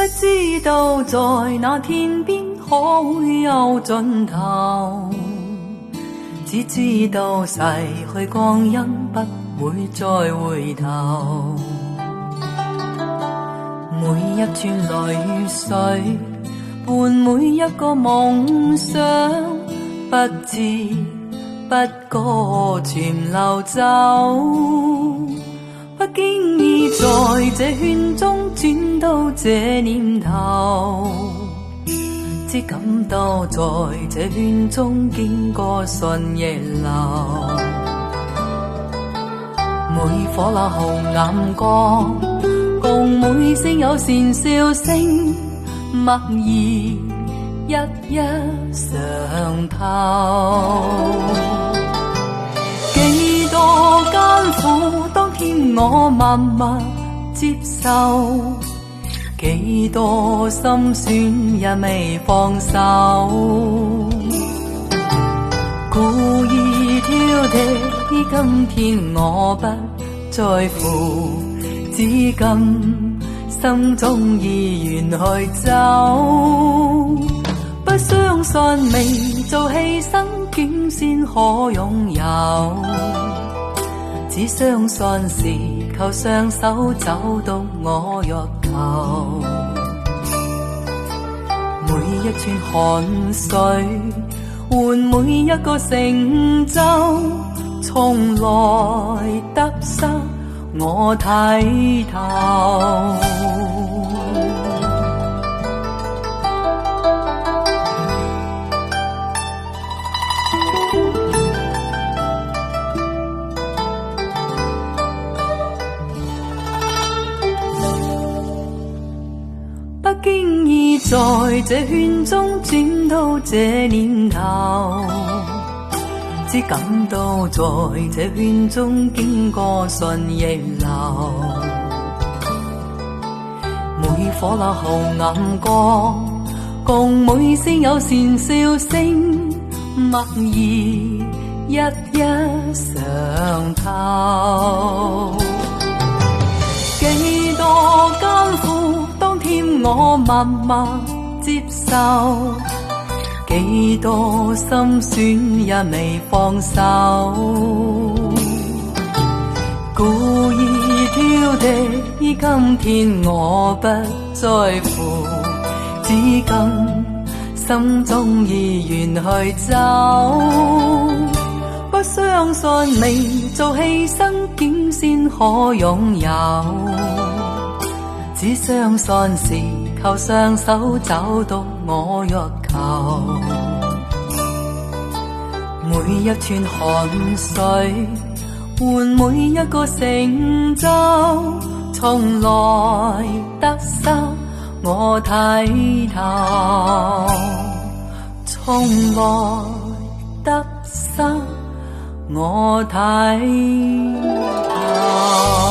知道在那天邊可會有盡頭，只知道逝去光陰不會再回頭。每一串淚水伴每一個夢想，不知不覺全流走，不經意在這圈中轉到這念頭，只感到在這圈中經過順逆流。每顆那紅眼光，共每聲有善笑聲，默然一一嘗透。幾多艱苦，當天我默默接受，幾多心酸也未放手。故意挑剔，今天我不在乎，至今心中意願去走。不相信未做犧牲，竟先可擁有，只相信是靠雙手找到我欲求。每一串汗水換每一個成就，從來得失我睇透。不經意在這圈中轉到這念頭，只感到在這圈中經過順逆流。每顆那紅眼光，共每聲有善笑聲，默然一一嘗透。幾多艱苦，當天我默默接受，幾多心酸也未放手。故意挑剔，今天我不在乎，至今心中意願去走。不相信未做犧牲，竟先可擁有，只相信是靠雙手找到我欲求。每一串汗水換每一個成就，從來得失我睇透，從來得失我睇透。